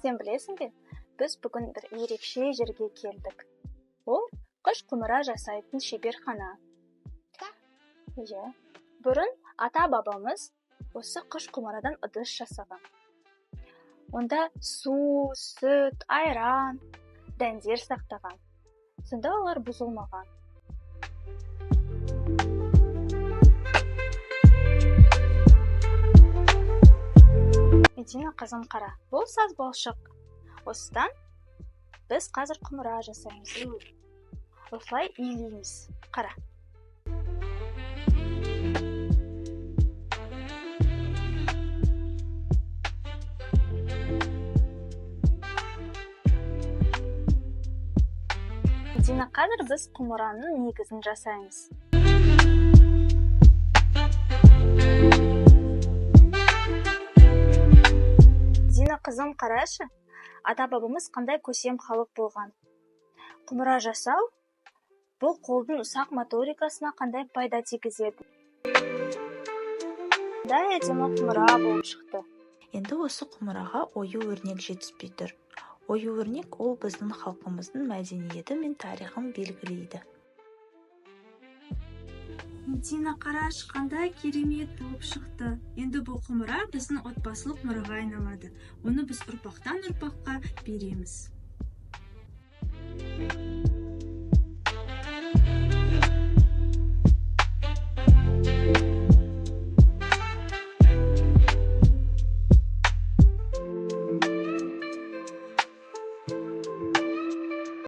Сен білесің бе, біз бүгін бір ерекше жерге келдік. Ол қыш құмыра жасайтын шеберхана. Бұрын ата-бабамыз осы қыш құмырадан ыдыс жасаған. Онда су, сүт, айран, дәндер сақтаған. Сонда олар бұзылмаған. Медина қызым қара, бұл саз балшық. Осыдан біз қазір құмыра жасаймыз. Осылай иілейміз. Қара. Медина, қазір біз құмыраның негізін жасаймыз. Медина қызым қарашы, ата-бабамыз қандай көсем халық болған. Құмыра жасау бұл қолдың ұсақ моторикасына қандай пайда тигізеді. Әдемі құмыра болып шықты. Енді осы құмыраға ою-өрнек жетіспей тұр. Ою-өрнек ол біздің халқымыздың мәдениеті мен тарихын белгілейді. Медина, қараш, қандай керемет болып шықты. Енді бұл құмыра біздің отбасылық мұраға айналады. Оны біз ұрпақтан ұрпаққа береміз.